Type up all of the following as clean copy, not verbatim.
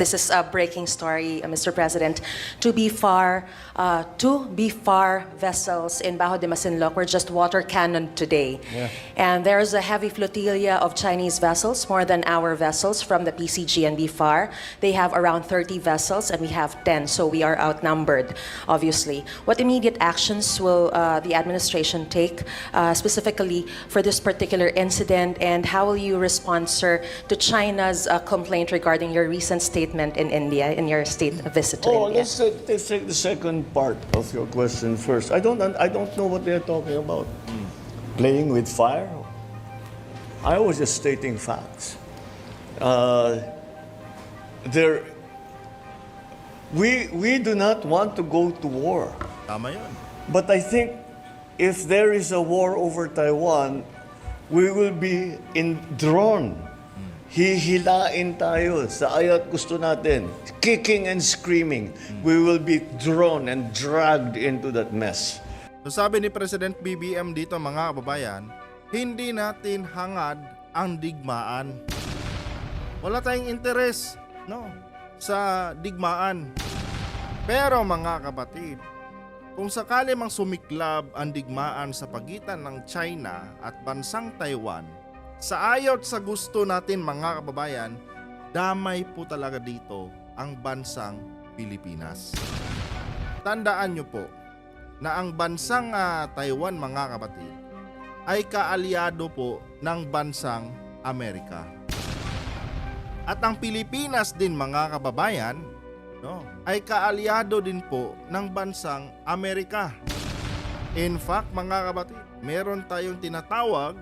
this is a breaking story, Mr. President. Two BFAR vessels in Bajo de Masinloc were just water cannoned today. Yeah. And there's a heavy flotilla of Chinese vessels, more than our vessels from the PCG and BFAR. They have around 30 vessels and we have 10, so we are outnumbered, obviously. What immediate actions will the administration take specifically for this particular incident, and how will you respond, sir, to China's complaint regarding your recent statement in India, in your state visit to India? Let's take the second part of your question first. I don't know what they're talking about. Playing with fire? I was just stating facts. We do not want to go to war. Tama yun. But I think if there is a war over Taiwan, we will be drawn. Hihilain tayo sa aya't gusto natin. Kicking and screaming. We will be drawn and dragged into that mess. So sabi ni President BBM dito, mga kababayan, hindi natin hangad ang digmaan. Wala tayong interes, no, sa digmaan. Pero mga kapatid, kung sakali mang sumiklab ang digmaan sa pagitan ng China at bansang Taiwan, sa ayot sa gusto natin mga kababayan, damay po talaga dito ang bansang Pilipinas. Tandaan nyo po na ang bansang Taiwan, mga kapatid, ay kaalyado po ng bansang Amerika. At ang Pilipinas din, mga kababayan, no, ay kaalyado din po ng bansang Amerika. In fact, mga kapatid, meron tayong tinatawag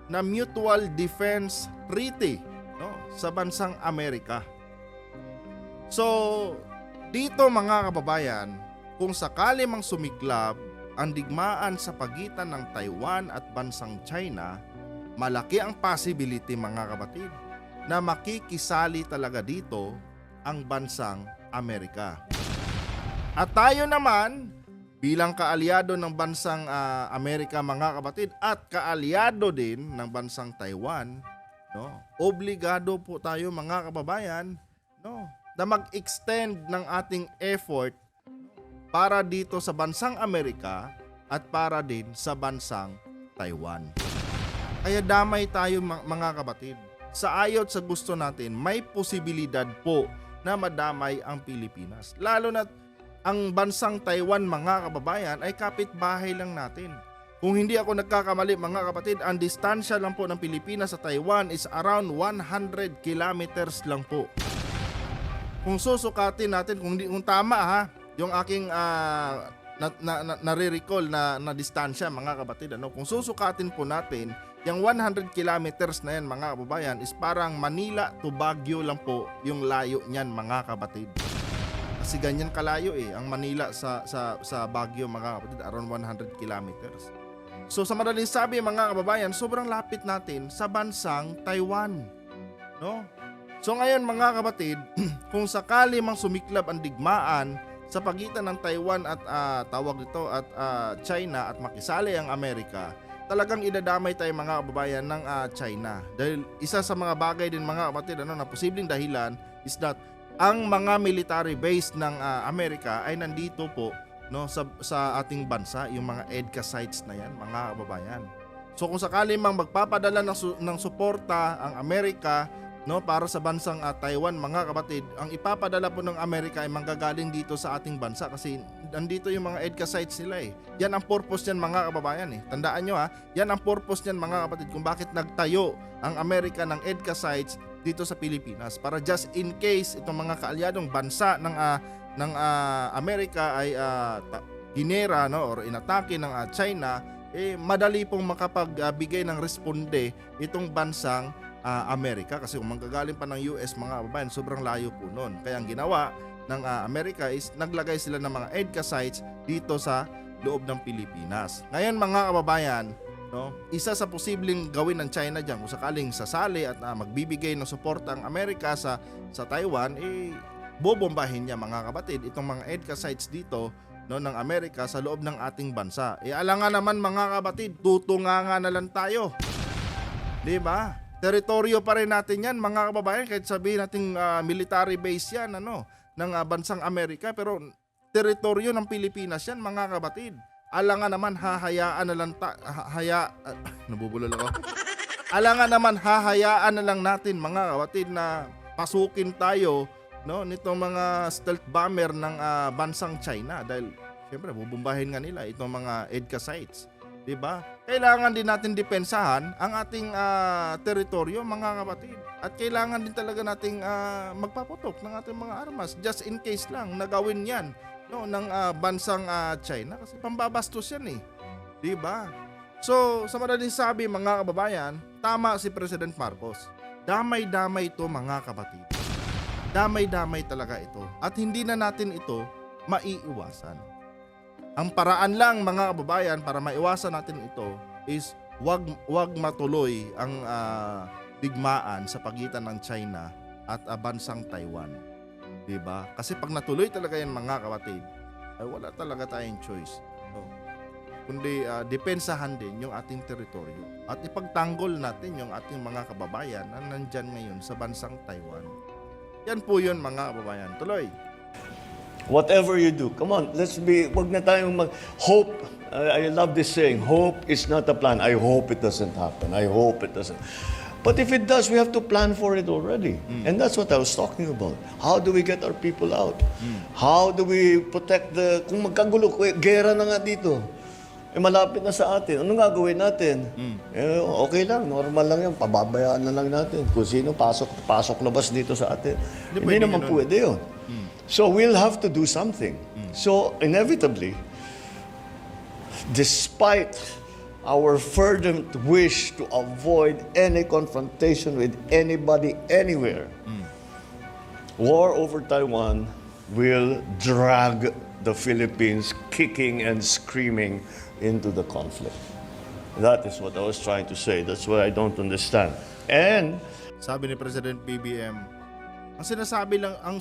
na Mutual Defense Treaty, no, sa bansang Amerika. So, dito mga kababayan, kung sakali mang sumiklab ang digmaan sa pagitan ng Taiwan at bansang China, malaki ang possibility, mga kapatid, na makikisali talaga dito ang bansang Amerika. At tayo naman, bilang kaalyado ng bansang Amerika, mga kapatid, at kaalyado din ng bansang Taiwan, no, obligado po tayo, mga kababayan, no, na mag-extend ng ating effort para dito sa bansang Amerika at para din sa bansang Taiwan. Kaya damay tayo, mga kapatid. Sa ayot sa gusto natin, may posibilidad po na madamay ang Pilipinas. Lalo na ang bansang Taiwan, mga kababayan, ay kapitbahay lang natin. Kung hindi ako nagkakamali, mga kapatid, ang distansya lang po ng Pilipinas sa Taiwan is around 100 kilometers lang po. Kung susukatin natin, kung tama ha, yung aking nare-recall na distansya, mga kapatid, ano, kung susukatin po natin, yung 100 kilometers na yan, mga kababayan, is parang Manila to Baguio lang po yung layo niyan, mga kapatid. Kasi ganyan kalayo ang Manila sa Baguio, mga kapatid, around 100 kilometers. So sa madaling sabi, mga kababayan, sobrang lapit natin sa bansang Taiwan, no? So ngayon, mga kapatid, kung sakali mang sumiklab ang digmaan sa pagitan ng Taiwan at China at makisali ang Amerika, talagang idadamay tayo, mga kababayan, ng China. Dahil isa sa mga bagay din, mga kapatid, na posibleng dahilan is that ang mga military base ng Amerika ay nandito po, no, sa ating bansa, yung mga EDCA sites na yan, mga kababayan. So kung sakali mang magpapadala ng suporta ang Amerika, no, para sa bansang Taiwan, mga kapatid, ang ipapadala po ng Amerika ay manggagaling dito sa ating bansa kasi nandito yung mga EDCA sites nila Yan ang purpose niyan, mga kababayan Tandaan nyo yan ang purpose niyan, mga kapatid, kung bakit nagtayo ang Amerika ng EDCA sites dito sa Pilipinas, para just in case itong mga kaalyadong bansa ng Amerika ay ginera, no, or inatake ng China, madali pong makapagbigay ng responde itong bansang Amerika, kasi kung manggagaling pa ng US, mga kababayan, sobrang layo po noon. Kaya ang ginawa ng Amerika is naglagay sila ng mga EDCA sites dito sa loob ng Pilipinas. Ngayon, mga kababayan, no, isa sa posibleng gawin ng China diyan, kung sakaling sasali at magbibigay ng suporta ang Amerika sa Taiwan, bobombahin niya, mga kapatid, itong mga EDCA sites dito, no, ng Amerika sa loob ng ating bansa. Alangan naman, mga kapatid, tutunganga na lang tayo. 'Di ba? teritoryo pa rin natin yan, mga kababayan, kahit sabihin natin military base yan, ng bansang Amerika, pero teritoryo ng Pilipinas yan, mga kapatid. Alangan naman hahayaan na lang nabubulol ako. Alangan naman hahayaan na lang natin, mga kapatid, na pasukin tayo, nitong mga stealth bomber ng bansang China, dahil siyempre bubumbahin nga nila itong mga EDCA sites, 'di ba? Kailangan din natin depensahan ang ating teritoryo, mga kapatid. At kailangan din talaga nating magpaputok ng ating mga armas just in case lang nagawin 'yan, ng bansang China, kasi pambabastos 'yan eh. 'Di ba? So, sa madaling sabi, mga kababayan, tama si President Marcos. Damay-damay ito, mga kapatid. Damay-damay talaga ito. At hindi na natin ito maiiwasan. Ang paraan lang, mga kababayan, para maiwasan natin ito is wag matuloy ang digmaan sa pagitan ng China at bansang Taiwan. Diba? Kasi pag natuloy talaga yan, mga kapatid, ay wala talaga tayong choice. Kundi depensahan din yung ating teritoryo at ipagtanggol natin yung ating mga kababayan na nandyan ngayon sa bansang Taiwan. Yan po yun, mga kababayan. Tuloy. Whatever you do, come on, wag na tayong hope. I love this saying, hope is not a plan. I hope it doesn't happen. I hope it doesn't. But if it does, we have to plan for it already. And that's what I was talking about. How do we get our people out? How do we protect kung magkagulo, gera na nga dito. Malapit na sa atin. Ano nga gawin natin? Okay lang, normal lang yan. Pababayaan na lang natin. Kung sino pasok labas dito sa atin. Hindi naman pwede yun. So we'll have to do something. So inevitably, despite our fervent wish to avoid any confrontation with anybody anywhere, war over Taiwan will drag the Philippines kicking and screaming into the conflict. That is what I was trying to say. That's what I don't understand. And sabi ni President BBM, ang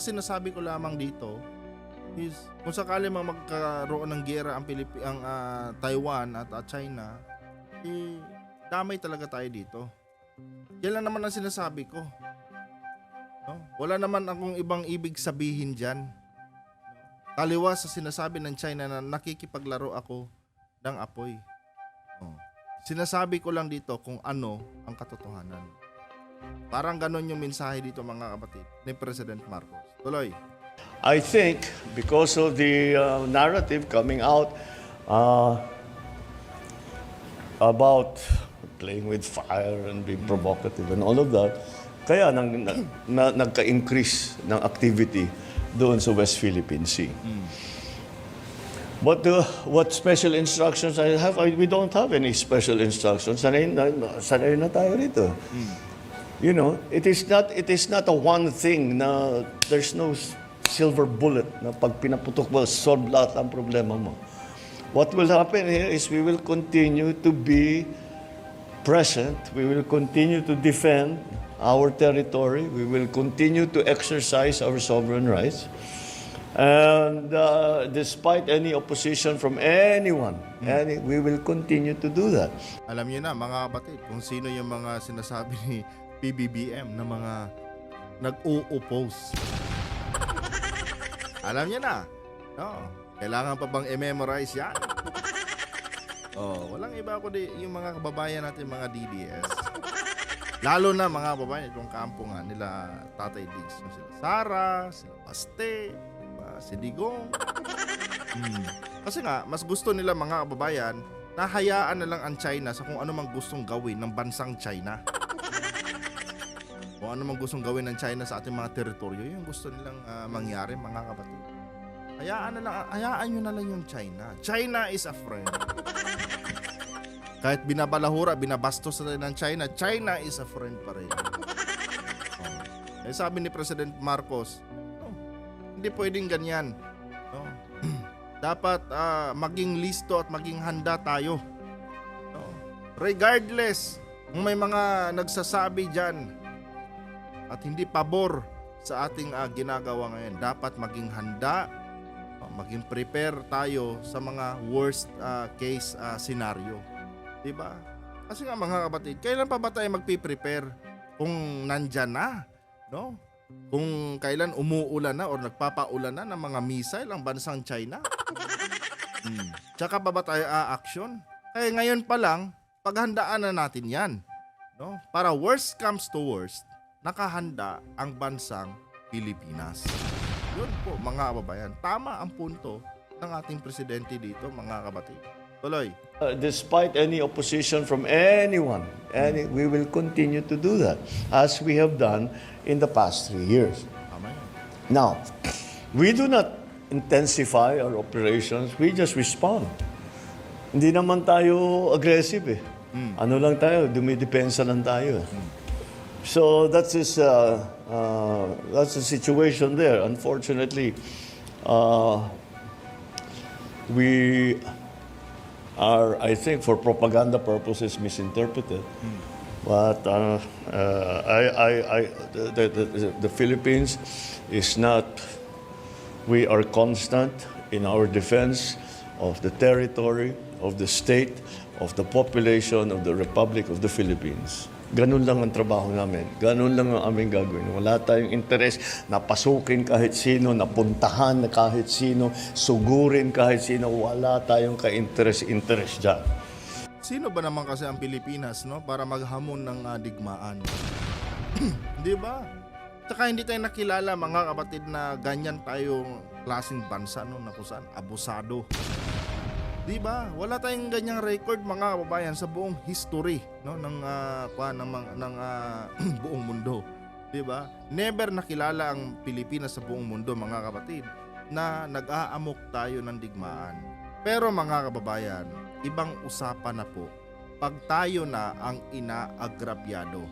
sinasabi ko lamang dito is kung sakali magkaroon ng giyera ang Taiwan at China, damay talaga tayo dito. Yan lang naman ang sinasabi ko. Wala naman akong ibang ibig sabihin dyan. Taliwas sa sinasabi ng China na nakikipaglaro ako ng apoy. Sinasabi ko lang dito kung ano ang katotohanan. Parang ganon yung mensahe dito, mga kapatid, ni President Marcos. Tuloy. I think because of the narrative coming out about playing with fire and being provocative and all of that, kaya nagka-increase ng activity doon sa West Philippine Sea. But what special instructions I have? We don't have any special instructions. Sanay na tayo rito. You know, it is not a one thing na there's no silver bullet na pag pinaputok mo, solve lahat ang problema mo. What will happen here is we will continue to be present. We will continue to defend our territory. We will continue to exercise our sovereign rights. And despite any opposition from anyone, we will continue to do that. Alam niyo na, mga kapatid, kung sino yung mga sinasabi ni PBBM na mga nag-o-oppose. Alam niyo na. Kailangan pa bang i-memorize yan? Walang iba kundi yung mga kababayan natin, mga DDS. Lalo na mga kababayan, itong kampo nga nila Tatay Diggs. Sila Sara, sila Paste, si Digong. Kasi nga, mas gusto nila, mga kababayan, na hayaan na lang ang China sa kung ano mang gustong gawin ng bansang China. Kung ano mang gustong gawin ng China sa ating mga teritoryo, yung gusto nilang mangyari, mga kapatid. Hayaan nyo na lang yung China. China is a friend. Kahit binabalahura, binabastos na ng China, China is a friend pa rin. Sabi ni President Marcos, hindi pwedeng ganyan. Dapat maging listo at maging handa tayo. Regardless, kung may mga nagsasabi dyan at hindi pabor sa ating ginagawa ngayon, dapat maging handa, maging prepare tayo sa mga worst case scenario. Diba? Kasi nga, mga kapatid, kailan pa ba tayo magpiprepare kung nandyan na, no? Kung kailan umuulan na o nagpapaulan na ng mga missile ang bansang China. Tsaka pa ba tayo a-action? Kaya ngayon pa lang, paghandaan na natin yan. No? Para worst comes to worst, nakahanda ang bansang Pilipinas. Yun po mga kababayan, tama ang punto ng ating presidente dito mga kapatid. Tuloy. Despite any opposition from anyone, we will continue to do that as we have done in the past 3 years. Tama yan. Now, we do not intensify our operations, we just respond. Hindi naman tayo aggressive eh. Ano lang tayo, dumidepensa lang tayo. So that's the situation there. Unfortunately, we are, I think, for propaganda purposes, misinterpreted. But the Philippines is not. We are constant in our defense of the territory, of the state, of the population of the Republic of the Philippines. Ganun lang ang trabaho namin. Ganun lang ang aming gagawin. Wala tayong interes na pasukin kahit sino, na puntahan na kahit sino, sugurin kahit sino. Wala tayong ka-interes dyan. Sino ba naman kasi ang Pilipinas, no, para maghamon ng digmaan? Di ba? Tsaka hindi tayo nakilala mga kapatid na ganyan tayong klaseng bansa, no, na kung saan abusado. Di ba? Wala tayong ganyang record mga kababayan sa buong history, no, ng buong mundo. Di ba? Never nakilala ang Pilipinas sa buong mundo mga kapatid na nag-aamok tayo ng digmaan. Pero mga kababayan, ibang usapan na po pag tayo na ang inaagrabyado.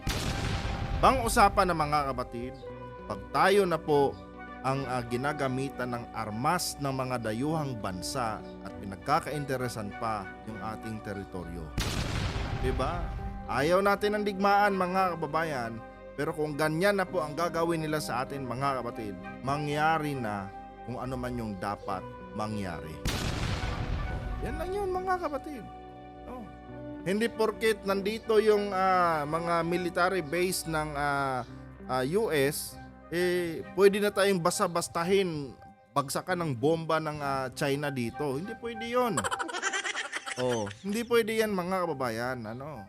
Bang usapan na mga kapatid, pag tayo na po ang ginagamitan ng armas ng mga dayuhang bansa at pinagkakainteresan pa yung ating teritoryo. Diba? Ayaw natin ng digmaan mga kababayan, pero kung ganyan na po ang gagawin nila sa atin mga kapatid, mangyari na kung ano man yung dapat mangyari. Yan lang yun mga kapatid. No. Hindi porket nandito yung mga military base ng US, pwede na tayong basta-bastahin, bagsakan ng bomba ng China dito. Hindi pwede yun. Hindi pwede yan mga kababayan.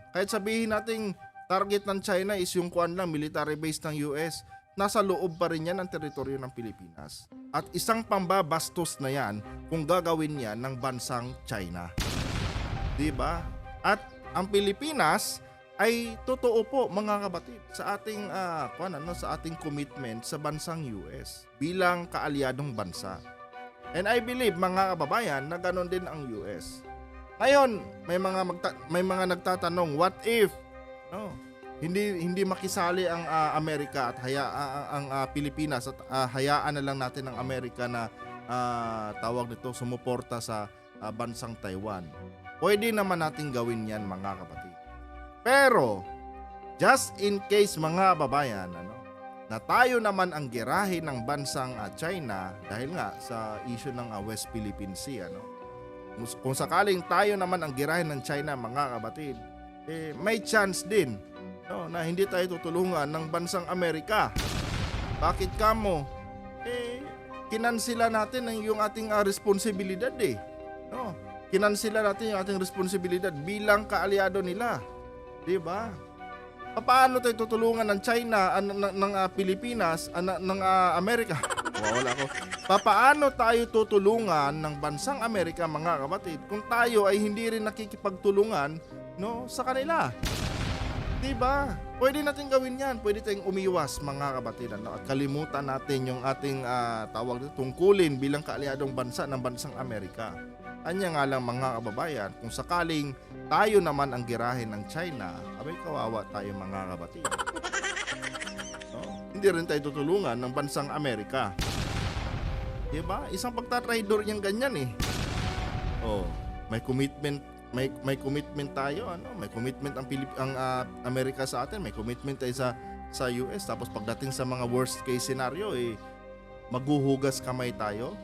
Kahit sabihin nating target ng China is yung kuan lang, military base ng US, nasa loob pa rin yan ang teritoryo ng Pilipinas. At isang pambabastos na yan kung gagawin yan ng bansang China. Diba? At ang Pilipinas ay totoo po mga kapatid sa ating sa ating commitment sa bansang US bilang kaalyadong bansa. And I believe mga kababayan na ganoon din ang US. Ngayon, may mga nagtatanong, what if hindi makisali ang Amerika at ang Pilipinas at hayaan na lang natin ang Amerika na tawag nito sumuporta sa bansang Taiwan. Pwede naman natin gawin yan mga kapatid. Pero, just in case mga babayan, na tayo naman ang gerahin ng bansang China dahil nga sa issue ng West Philippine Sea, kung sakaling tayo naman ang gerahin ng China mga kapatid, may chance din na hindi tayo tutulungan ng bansang Amerika. Bakit kamo? Kinansila natin yung ating responsibilidad Kinansila natin yung ating responsibilidad bilang kaalyado nila. Diba? Paano tayo tutulungan ng China, ng Pilipinas, ng Amerika? Wala ko. Paano tayo tutulungan ng bansang Amerika mga kapatid kung tayo ay hindi rin nakikipagtulungan sa kanila? Diba? Pwede natin gawin yan. Pwede tayong umiwas mga kapatid. At kalimutan natin yung ating tungkulin bilang kaalyadong bansa ng bansang Amerika. Anya nga lang mga kababayan, kung sakaling tayo naman ang girahin ng China, abay kawawa tayo mga kapatid. Hindi rin tayo tutulungan ng bansang Amerika. Diba? Isang pagtatraidor niyang ganyan may commitment, may commitment tayo, may commitment ang Amerika sa atin, may commitment tayo sa US, tapos pagdating sa mga worst case scenario maghuhugas kamay tayo.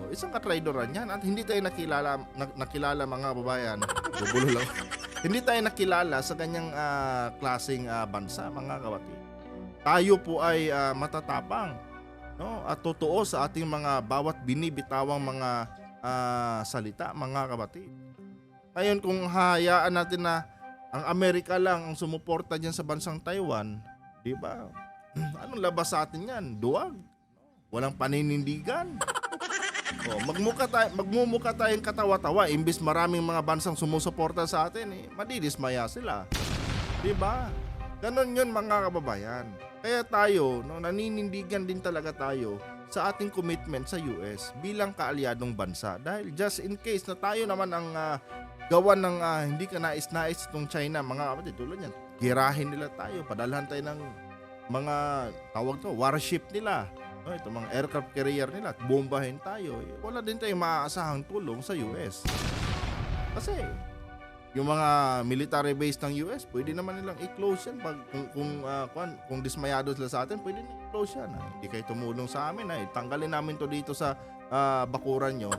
Isang katraidoran yan at hindi tayo nakilala mga babayan. Bubulo lang. Hindi tayo nakilala sa ganyang klaseng bansa, mga kapatid. Tayo po ay matatapang, no? At totoo sa ating mga bawat binibitawang mga salita, mga kapatid. Ngayon, kung hahayaan natin na ang Amerika lang ang sumuporta dyan sa bansang Taiwan, di ba? Anong labas sa atin yan? Duwag. Walang paninindigan. Magmumukha tayong katawa-tawa imbis maraming mga bansang sumusuporta sa atin, madidismaya sila. 'Di ba? Ganon 'yun, mga kababayan. Kaya tayo, naninindigan din talaga tayo sa ating commitment sa US bilang kaalyadong bansa dahil just in case na tayo naman ang gawa ng hindi ka nais-nais itong China, mga kapatid, tulad yan, girahin nila tayo, padalhan tayo ng mga warship nila. Ito mga aircraft carrier nila at bombahin tayo, wala din tayong maaasahang tulong sa US. Kasi yung mga military base ng US, pwede naman nilang i-close yan pag kung dismayado sila sa atin, pwede nilang i-close yan. Hindi kayo tumulong sa amin, tanggalin namin to dito sa bakuran nyo.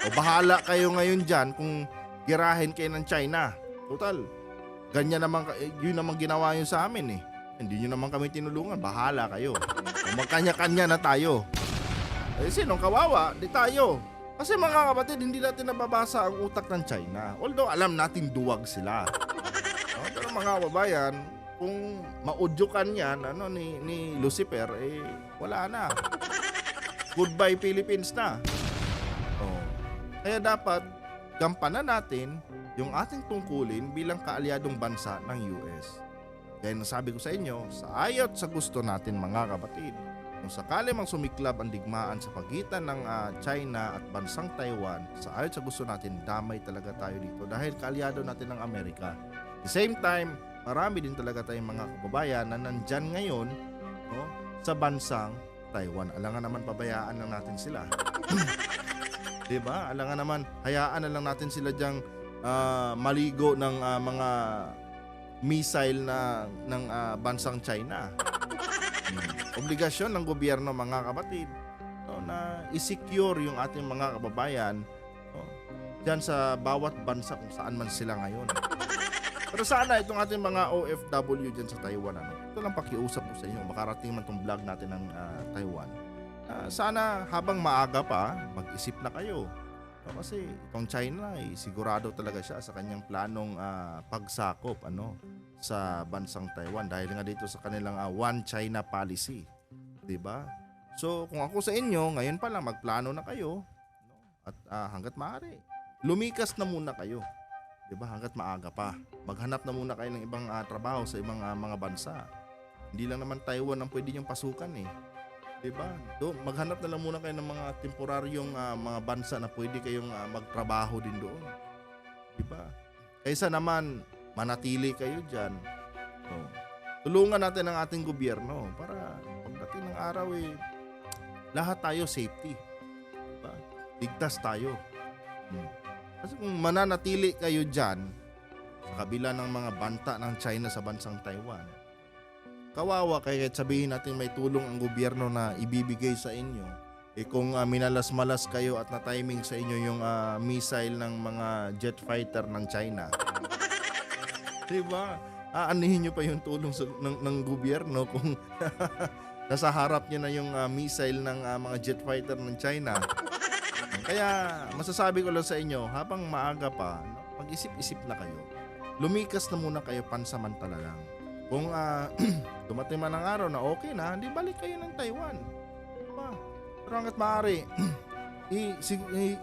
O bahala kayo ngayon dyan kung girahin kayo ng China. Total, ganyan naman, yun naman ginawa yun sa amin. Hindi nyo naman kami tinulungan, bahala kayo. Magkanya-kanya na tayo. Sinong kawawa? Di tayo. Kasi mga kapatid, hindi natin nababasa ang utak ng China. Although alam natin duwag sila. Pero mga kababayan, kung maudyukan yan ni Lucifer, wala na. Goodbye Philippines na. Kaya dapat gampanan natin yung ating tungkulin bilang kaalyadong bansa ng US. Kaya nasabi ko sa inyo, sa ayot sa gusto natin, mga kapatid, kung sakali mang sumiklab ang digmaan sa pagitan ng China at bansang Taiwan, sa ayot sa gusto natin, damay talaga tayo dito dahil kaalyado natin ng Amerika. At the same time, marami din talaga tayong mga kababayan na nandyan ngayon sa bansang Taiwan. Alangan naman pabayaan lang natin sila. Diba? Alangan naman, hayaan na lang natin sila dyang maligo ng mga missile ng bansang China. Obligasyon ng gobyerno, mga kapatid, na i-secure yung ating mga kababayan dyan sa bawat bansa kung saan man sila ngayon. Pero sana itong ating mga OFW dyan sa Taiwan, ito lang pakiusap ko sa inyo, makarating man itong vlog natin ng Taiwan. Sana habang maaga pa, mag-isip na kayo. Kasi itong China sigurado talaga siya sa kanyang planong pagsakop sa bansang Taiwan dahil nga dito sa kanilang One China policy, 'di ba? So kung ako sa inyo, ngayon pa lang magplano na kayo, at hangga't maaari, lumikas na muna kayo, 'di ba? Hangga't maaga pa. Maghanap na muna kayo ng ibang trabaho sa ibang mga bansa. Hindi lang naman Taiwan ang pwede niyong pasukan Diba? Maghanap na lang muna kayo ng mga temporaryong mga bansa na pwede kayong magtrabaho din doon. Diba? Kaysa naman manatili kayo dyan. Tulungan natin ang ating gobyerno para pagdating ng araw lahat tayo safety. Diba? Ligtas tayo. Kasi kung mananatili kayo dyan sa kabila ng mga banta ng China sa bansang Taiwan, kawawa kaya sabihin natin may tulong ang gobyerno na ibibigay sa inyo. Kung minalas-malas kayo at na-timing sa inyo yung missile ng mga jet fighter ng China. Diba? Aanihin nyo pa yung tulong ng gobyerno kung nasa harap nyo na yung missile ng mga jet fighter ng China. Kaya masasabi ko lang sa inyo, habang maaga pa, mag-isip-isip na kayo. Lumikas na muna kayo pansamantala lang. Kung dumating man ang araw na okay na, hindi balik kayo ng Taiwan. Diba? Pero hanggat maaari,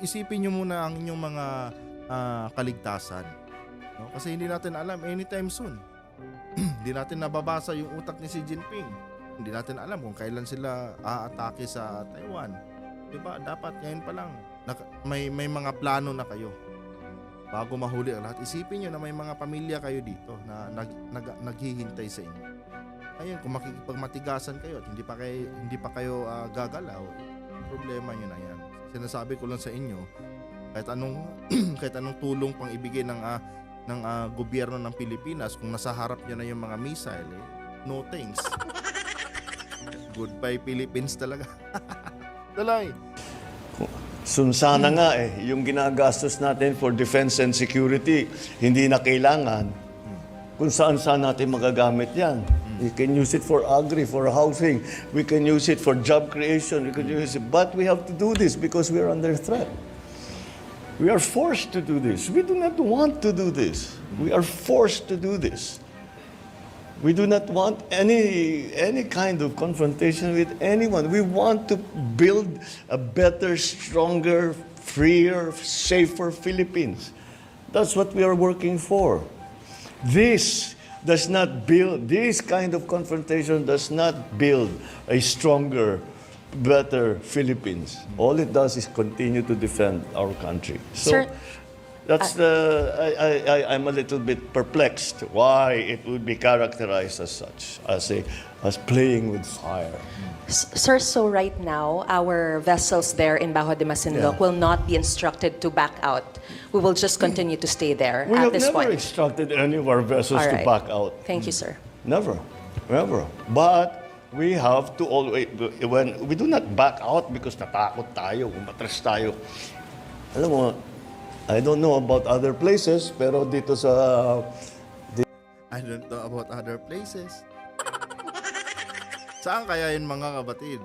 isipin nyo muna ang inyong mga kaligtasan. Kasi hindi natin alam anytime soon. Hindi natin nababasa yung utak ni Xi Jinping. Hindi natin alam kung kailan sila aatake sa Taiwan. Diba? Dapat ngayon pa lang, may mga plano na kayo. Bago mahuli ang lahat, isipin nyo na may mga pamilya kayo dito na naghihintay sa inyo. Ayun, kung makikipagmatigasan kayo at hindi pa kayo gagalaw, problema nyo na yan. Sinasabi ko lang sa inyo, kahit anong tulong pang ibigay ng gobyerno ng Pilipinas, kung nasa harap nyo na yung mga missile, no thanks. Goodbye Philippines talaga. Tuloy. Sana nga yung ginagastos natin for defense and security, hindi na kailangan. Kung saan natin magagamit yan. We can use it for agri, for housing. We can use it for job creation. We can use it. But we have to do this because we are under threat. We are forced to do this. We do not want to do this. We are forced to do this. We do not want any kind of confrontation with anyone. We want to build a better, stronger, freer, safer Philippines. That's what we are working for. This kind of confrontation does not build a stronger, better Philippines. All it does is continue to defend our country. So, Sir, that's I'm a little bit perplexed why it would be characterized as such, as playing with fire. Sir, so right now, our vessels there in Bajo de Masinloc Yeah. will not be instructed to back out. We will just continue to stay there We at have this never point. instructed any of our vessels All to right. back out. Thank you, sir. Never. But we have to always, when we do not back out because natakot tayo, umatras tayo. Alam mo, I don't know about other places, pero dito sa I don't know about other places. Saan kaya yun mga kabatid?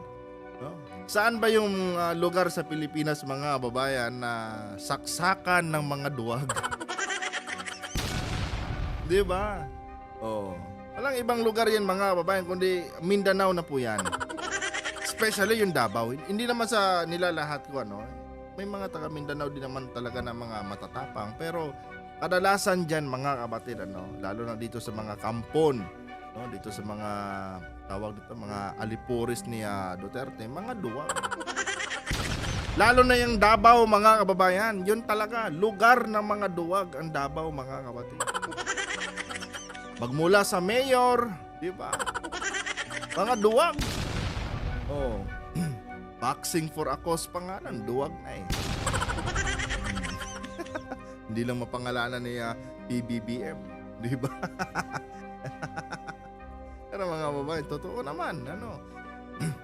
No? Saan ba yung lugar sa Pilipinas mga kababayan na saksakan ng mga duwag? Di ba? Oh. Walang ibang lugar yan mga kababayan kundi Mindanao na po yan. Especially yung Davao. Hindi naman sa nilalahat ko ano. May mga taga Mindanao din naman talaga na mga matatapang pero kadalasan diyan mga kabatid ano, lalo na dito sa mga kampon, no, dito sa mga tawag dito mga alipuris ni Duterte, mga duwag. Lalo na yung Davao mga kababayan, yun talaga lugar ng mga duwag ang Davao mga kabatid. Magmula sa mayor, di ba? Mga duwag. Oh. Boxing for a cause pangalan, duwag na eh. Hindi lang mapangalanan ni PBBM, di ba? Pero mga babae, totoo naman, ano.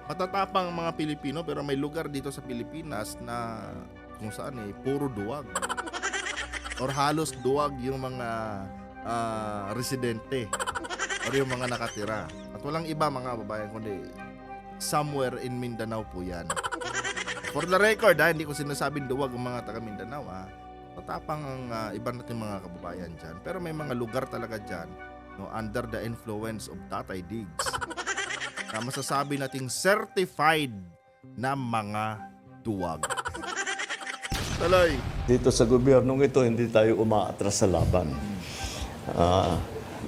Matatapang ang mga Pilipino pero may lugar dito sa Pilipinas na kung saan puro duwag. Or halos duwag yung mga residente or yung mga nakatira. At walang iba mga babae kundi somewhere in Mindanao po yan. For the record, hindi ko sinasabing duwag ang mga taga Mindanao. Tatapang ang iba natin mga kababayan dyan. Pero may mga lugar talaga dyan no, under the influence of Tatay Diggs na masasabi nating certified na mga duwag. Tuloy. dito sa gobyernong ito, hindi tayo umaatras sa laban.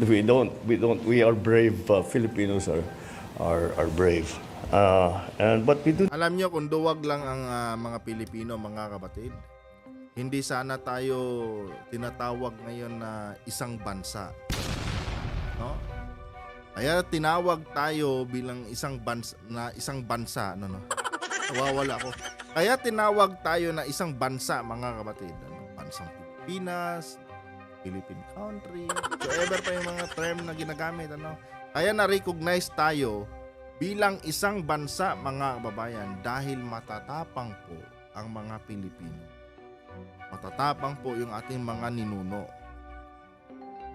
We are brave. Filipinos are brave. But we do. Alam nyo kung duwag lang ang mga Pilipino, mga kapatid, hindi sana tayo tinatawag ngayon na isang bansa. No? Kaya tinawag tayo bilang isang bansa, no. Nawawala ako. Kaya tinawag tayo na isang bansa, mga kapatid. Bansang Pilipinas, Philippine country, whatever pa yung mga term na ginagamit, ano. Kaya na-recognize tayo bilang isang bansa, mga kababayan, dahil matatapang po ang mga Pilipino. Matatapang po yung ating mga ninuno.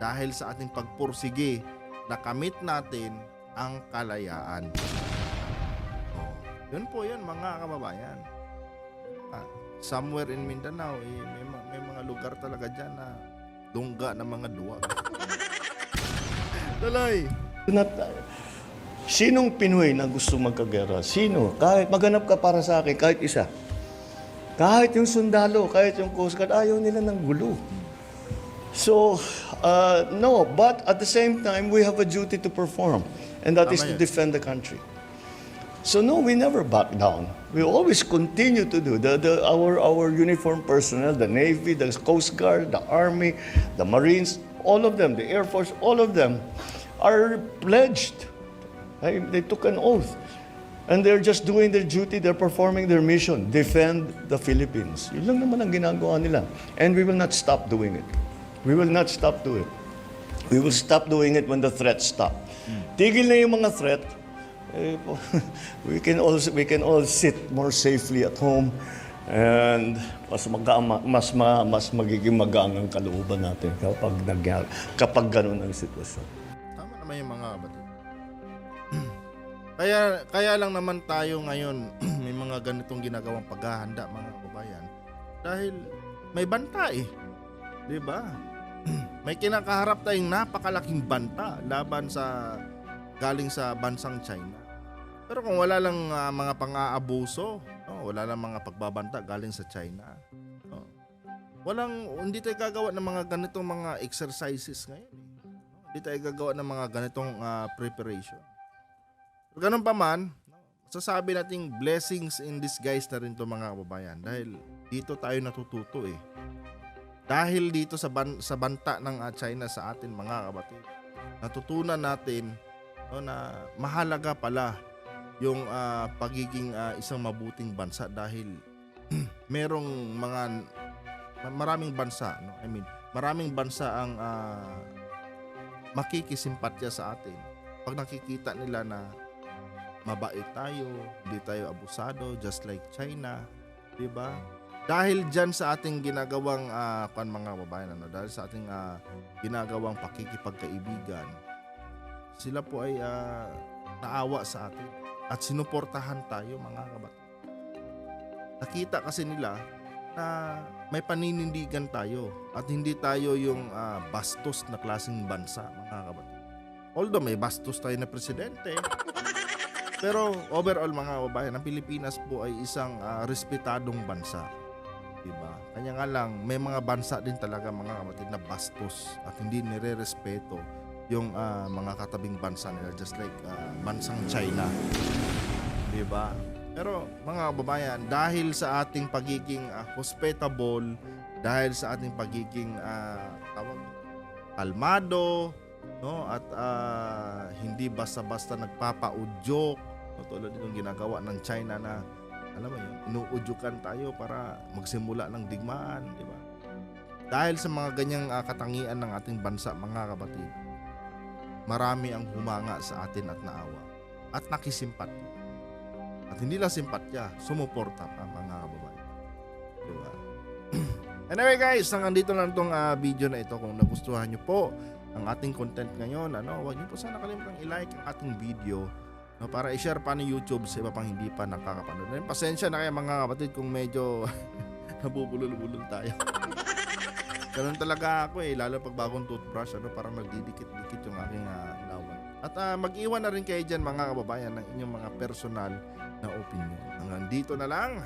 Dahil sa ating pagpursige, nakamit natin ang kalayaan. Oh, yun po yun mga kababayan. Somewhere in Mindanao, may mga lugar talaga dyan na lungga ng mga duwag. Tuloy! Sinong Pinoy na gusto magkagera? Sino? Kahit maghanap ka para sa akin, kahit isa. Kahit yung sundalo, kahit yung Coast Guard, ayaw nila ng gulo. So, no, but at the same time, we have a duty to perform. And that is Tama to yan. defend the country. So no, we never back down. We always continue to do. Our uniformed personnel, the Navy, the Coast Guard, the Army, the Marines, all of them, the Air Force, all of them are pledged. They took an oath. And they're just doing their duty, they're performing their mission, defend the Philippines. Yun lang naman ang ginagawa nila. And we will not stop doing it. We will not stop doing it. We will stop doing it when the threats stop. Tigil na yung mga threat. We can all sit more safely at home And mas magiging magaan ang kalooban natin kapag ganun ang sitwasyon. Tama naman yung mga kapatid. Kaya lang naman tayo ngayon may mga ganitong ginagawang paghahanda mga kababayan dahil may banta eh. 'Di ba? May kinakaharap tayong napakalaking banta laban sa galing sa bansang China. Pero kung wala lang mga pang-aabuso, wala lang mga pagbabanta galing sa China. Hindi tayo gagawa ng mga ganitong mga exercises ngayon. Hindi tayo gagawa ng mga ganitong preparation. Pero ganun pa man, masasabi nating blessings in disguise na rin to mga kababayan dahil dito tayo natututo eh. Dahil dito sa banta ng China sa atin mga kapatid, natutunan natin na mahalaga pala yung pagiging isang mabuting bansa dahil maraming bansa, no? I mean, maraming bansa ang makikisimpatya sa atin pag nakikita nila na mabait tayo, hindi tayo abusado just like China, 'di ba? Dahil diyan sa ating ginagawang mga babayan, dahil sa ating ginagawang pakikipagkaibigan, sila po ay naawa sa atin at sinuportahan tayo mga kapatid. Nakita kasi nila na may paninindigan tayo at hindi tayo yung bastos na klaseng bansa mga kapatid. Although may bastos tayo na presidente, pero overall mga kababayan, ang Pilipinas po ay isang respetadong bansa. Diba? Kanya nga lang, may mga bansa din talaga mga kapatid na bastos at hindi nire-respeto yung mga katabing bansa nila just like bansang China. Diba? Pero mga kababayan, dahil sa ating pagiging hospitable, dahil sa ating pagiging kalmado, no, at hindi basta-basta nagpapaudyok, no, tulad nitong ginagawa ng China na alam mo yun, inuudyukan tayo para magsimula ng digmaan, di ba? Dahil sa mga ganyang katangian ng ating bansa mga kapatid, marami ang humanga sa atin at naawa at nakisimpatya. At hindi lang simpatya, sumuporta pa mga kababayan. Diba? Anyway guys, hanggang dito lang itong video na ito. Kung nagustuhan nyo po ang ating content ngayon, huwag nyo po sana kalimutang i-like ang ating video, no, para i-share pa ng YouTube sa iba pang hindi pa nakakapanood. Pasensya na kayo mga kapatid kung medyo nabubulol-bulol tayo. Ganun talaga ako lalo pag bagong toothbrush, parang nagdidikit-dikit yung aking lawan. At mag-iwan na rin kayo dyan mga kababayan ng inyong mga personal na opinion. Hanggang dito na lang.